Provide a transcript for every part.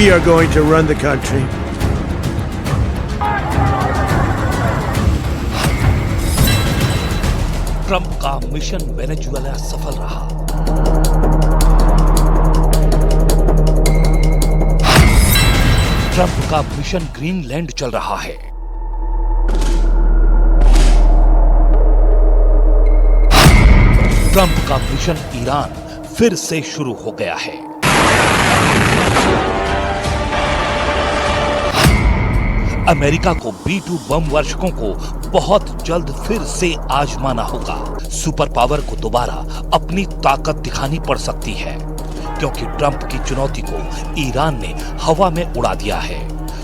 are going to run the country. Trump का mission Venezuela सफल रहा। ट्रंप का मिशन ग्रीनलैंड चल रहा है। ट्रंप का मिशन ईरान फिर से शुरू हो गया है। अमेरिका को B2 बम वर्षकों को बहुत जल्द फिर से आजमाना होगा। सुपर पावर को दोबारा अपनी ताकत दिखानी पड़ सकती है, क्योंकि ट्रंप की चुनौती को ईरान ने हवा में उड़ा दिया है।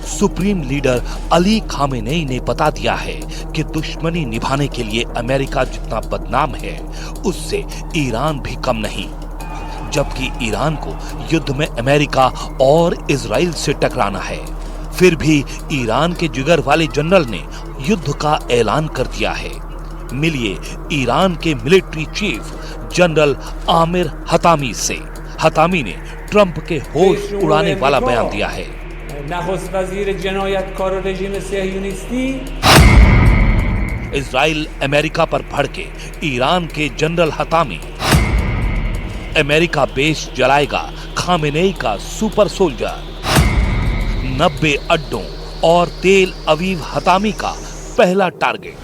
सुप्रीम लीडर अली खामेनेई ने बता दिया है कि दुश्मनी निभाने के लिए अमेरिका जितना बदनाम है, उससे ईरान भी कम नहीं। जबकि ईरान को युद्ध में अमेरिका और इजराइल से टकराना है, फिर भी ईरान के जिगर वाले जनरल ने युद्ध का ऐलान कर दिया है। मिलिए ईरान के military chief general Aamir Hatami से। हतामी ने ट्रंप के होश उड़ाने वाला बयान दिया है। इजराइल अमेरिका पर भड़के ईरान के general Hatami. America base जलाएगा Khamenei का सुपर सोल्जर। 90 अड्डों और तेल अवीव हतामी का पहला टारगेट।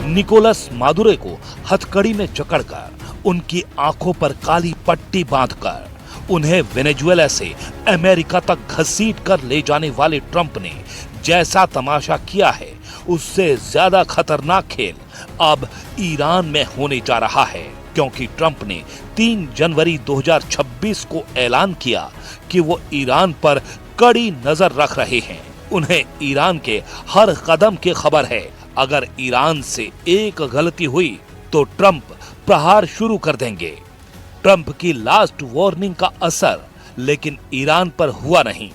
निकोलस मादुरो को हथकड़ी में जकड़कर उनकी आंखों पर काली पट्टी बांधकर उन्हें वेनेजुएला से अमेरिका तक घसीट कर ले जाने वाले ट्रंप ने जैसा तमाशा किया है, उससे ज्यादा खतरनाक खेल अब ईरान में होने जा रहा है, क्योंकि ट्रंप ने 3 जनवरी 2026 को ऐलान किया कि वो ईरान पर कड़ी नजर रख रहे हैं। उन्हें ईरान के हर कदम की खबर है। अगर ईरान से एक गलती हुई तो ट्रंप प्रहार शुरू कर देंगे। ट्रंप की लास्ट वार्निंग का असर लेकिन ईरान पर हुआ नहीं।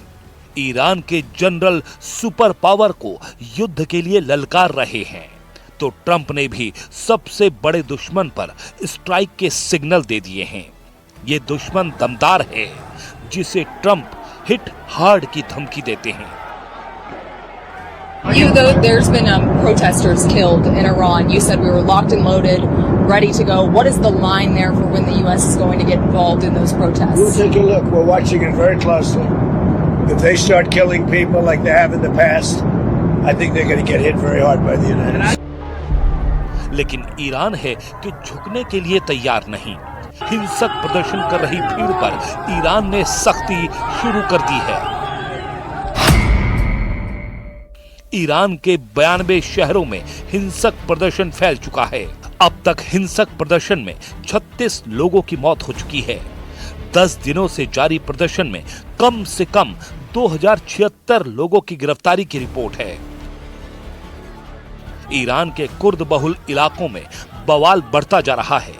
ईरान के जनरल सुपर पावर को युद्ध के लिए ललकार रहे हैं, तो ट्रंप ने भी सबसे बड़े दुश्मन पर स्ट्राइक के सिग्नल दे दिए हैं। ये दुश्मन दमदार है, जिसे ट्रंप हिट हार्ड की धमकी देते हैं। There's been protesters killed in Iran. You said we were locked and loaded, ready to go. What is the line there for when the U.S. is going to get involved in those protests? We'll take a look. We're watching it very closely. If they start killing people like they have in the past, I think they're going to get hit very hard by the United States. लेकिन Iran है कि झुकने के लिए तैयार नहीं। हिंसक प्रदर्शन कर रही भीड़ पर ईरान ने सख्ती शुरू कर दी है। ईरान के 92 शहरों में हिंसक प्रदर्शन फैल चुका है। अब तक हिंसक प्रदर्शन में 36 लोगों की मौत हो चुकी है। 10 दिनों से जारी प्रदर्शन में कम से कम 2076 लोगों की गिरफ्तारी की रिपोर्ट है। ईरान के कुर्द बहुल इलाकों में बवाल बढ़ता जा रहा है।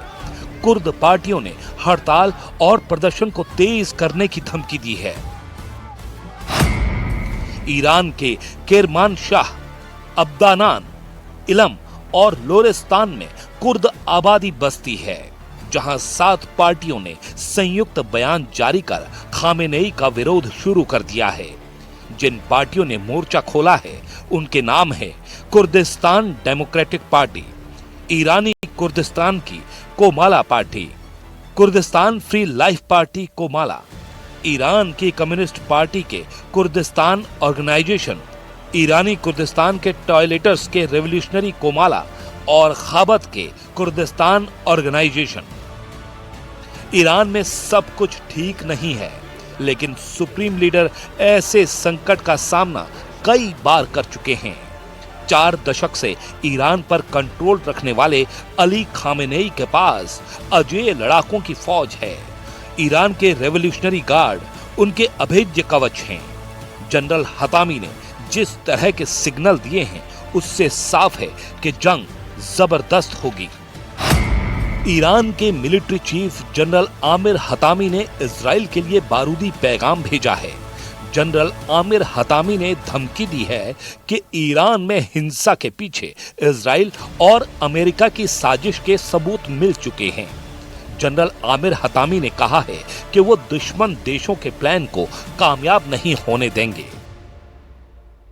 कुर्द पार्टियों ने हड़ताल और प्रदर्शन को तेज करने की धमकी दी है। ईरान के केरमानशाह, अब्दानान, इलम और लोरेस्तान में कुर्द आबादी बसती है, जहां 7 पार्टियों ने संयुक्त बयान जारी कर खामेनेई का विरोध शुरू कर दिया है। जिन पार्टियों ने मोर्चा खोला है उनके नाम है कुर्दिस्तान डेमोक्रेटिक पार्टी, ईरानी कुर्दिस्तान की Komala party, Kurdistan free life party Komala, Iran की कम्युनिस्ट पार्टी के कुर्दिस्तान ऑर्गेनाइजेशन, ईरानी कुर्दिस्तान के टॉयलेटर्स के रेवोल्यूशनरी कोमाला और खाबत के कुर्दिस्तान ऑर्गेनाइजेशन। ईरान में सब कुछ ठीक नहीं है, लेकिन सुप्रीम लीडर ऐसे संकट का सामना कई बार कर चुके हैं। 4 दशक से ईरान पर कंट्रोल रखने वाले अली खामेनेई के पास अजेय लड़ाकों की फौज है। ईरान के रेवोल्यूशनरी गार्ड उनके अभेद्य कवच हैं। जनरल हतामी ने जिस तरह के सिग्नल दिए हैं, उससे साफ है कि जंग जबरदस्त होगी। ईरान के military chief general Aamir Hatami ने इजराइल के लिए बारूदी पैगाम भेजा है। जनरल आमिर हतामी ने धमकी दी है कि ईरान में हिंसा के पीछे इजराइल और अमेरिका की साजिश के सबूत मिल चुके हैं। जनरल आमिर हतामी ने कहा है कि वो दुश्मन देशों के प्लान को कामयाब नहीं होने देंगे।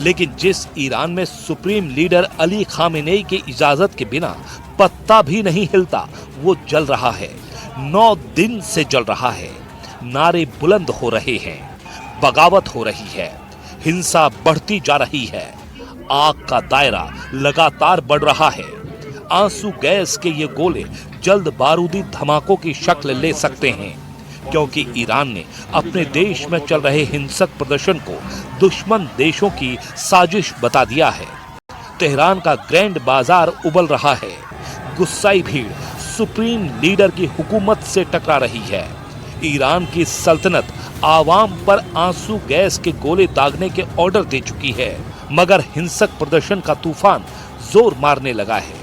लेकिन जिस ईरान में सुप्रीम लीडर अली खामेनेई की इजाजत के बिना पत्ता भी नहीं हिलता, वो जल रहा है। 9 दिन से जल रहा है। नारे बुलंद हो रहे हैं, बगावत हो रही है, हिंसा बढ़ती जा रही है, आग का दायरा लगातार बढ़ रहा है। आंसू गैस के ये गोले जल्द बारूदी धमाकों की शक्ल ले सकते हैं, क्योंकि ईरान ने अपने देश में चल रहे हिंसक प्रदर्शन को दुश्मन देशों की साजिश बता दिया है। तेहरान का ग्रैंड बाजार उबल रहा है। गुस्साई भीड़ सुप्रीम लीडर की हुकूमत से टकरा रही है। ईरान की सल्तनत आवाम पर आंसू गैस के गोले दागने के ऑर्डर दे चुकी है, मगर हिंसक प्रदर्शन का तूफान जोर मारने लगा है,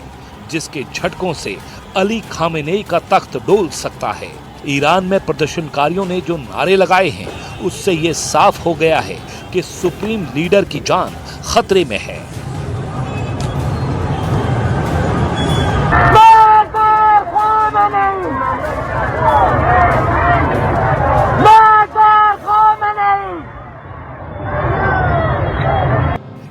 जिसके झटकों से अली खामेनेई का तख्त डोल सकता है। ईरान में प्रदर्शनकारियों ने जो नारे लगाए हैं, उससे ये साफ हो गया है कि सुप्रीम लीडर की जान खतरे में है।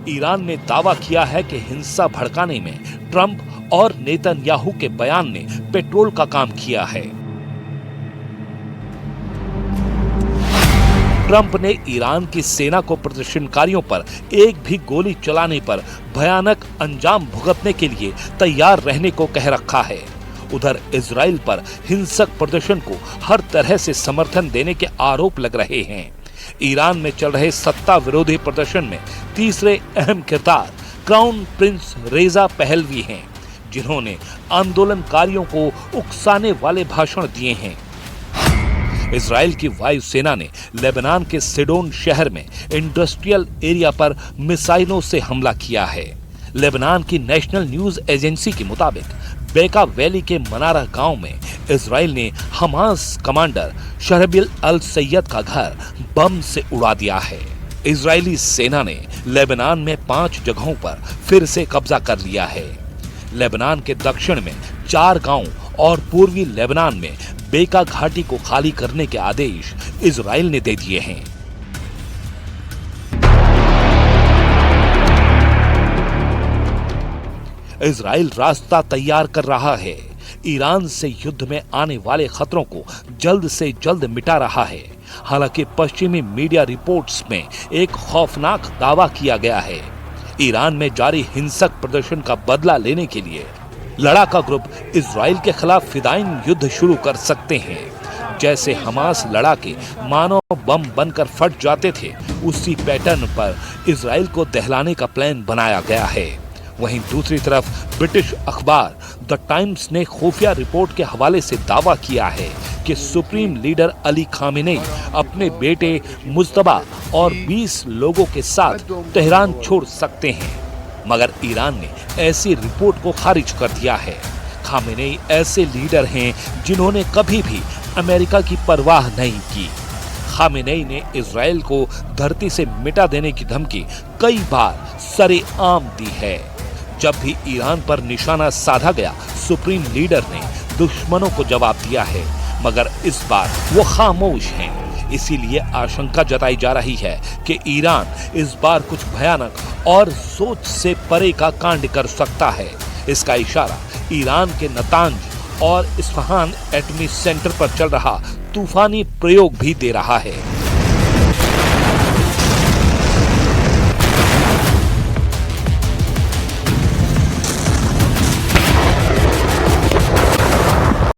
ईरान ने दावा किया है कि हिंसा भड़काने में ट्रंप और नेतन्याहू के बयान ने पेट्रोल का काम किया है। ट्रंप ने ईरान की सेना को प्रदर्शनकारियों पर एक भी गोली चलाने पर भयानक अंजाम भुगतने के लिए तैयार रहने को कह रखा है। उधर इजराइल पर हिंसक प्रदर्शन को हर तरह से समर्थन देने के आरोप लग रहे हैं। ईरान में चल रहे सत्ता विरोधी प्रदर्शन में तीसरे अहम किरदार क्राउन प्रिंस रेजा पहलवी हैं, जिन्होंने आंदोलनकारियों को उकसाने वाले भाषण दिए हैं। इजराइल की वायुसेना ने लेबनान के सिडोन शहर में इंडस्ट्रियल एरिया पर मिसाइलों से हमला किया है। लेबनान की नेशनल न्यूज एजेंसी के मुताबिक बेका वैली के मनारा गांव में इजराइल ने हमास कमांडर शहरबिल अल सैयद का घर बम से उड़ा दिया है। इजरायली सेना ने लेबनान में 5 जगहों पर फिर से कब्जा कर लिया है। लेबनान के दक्षिण में 4 गांव और पूर्वी लेबनान में बेका घाटी को खाली करने के आदेश इजराइल ने दे दिए हैं। इजराइल रास्ता तैयार कर रहा है। ईरान से युद्ध में आने वाले खतरों को जल्द से जल्द मिटा रहा है। हालांकि पश्चिमी मीडिया रिपोर्ट्स में एक खौफनाक दावा किया गया है। ईरान में जारी हिंसक प्रदर्शन का बदला लेने के लिए लड़ाका ग्रुप इजराइल के खिलाफ फिदाइन युद्ध शुरू कर सकते हैं। जैसे हमास लड़ाके मानव बम बनकर फट जाते थे, उसी पैटर्न पर इजराइल को दहलाने का प्लान बनाया गया है। वहीं दूसरी तरफ ब्रिटिश अखबार द टाइम्स ने खुफिया रिपोर्ट के हवाले से दावा किया है कि सुप्रीम लीडर अली खामेनेई अपने बेटे मुज्तबा और 20 लोगों के साथ तेहरान छोड़ सकते हैं, मगर ईरान ने ऐसी रिपोर्ट को खारिज कर दिया है। खामेनेई ऐसे लीडर हैं जिन्होंने कभी भी अमेरिका की परवाह नहीं की। खामेनेई ने इजराइल को धरती से मिटा देने की धमकी कई बार सरेआम दी है। जब भी ईरान पर निशाना साधा गया, सुप्रीम लीडर ने दुश्मनों को जवाब दिया है, मगर इस बार वो खामोश हैं। इसीलिए आशंका जताई जा रही है कि ईरान इस बार कुछ भयानक और सोच से परे का कांड कर सकता है। इसका इशारा ईरान के नतांज और इस्फहान एटमी सेंटर पर चल रहा तूफानी प्रयोग भी दे रहा है।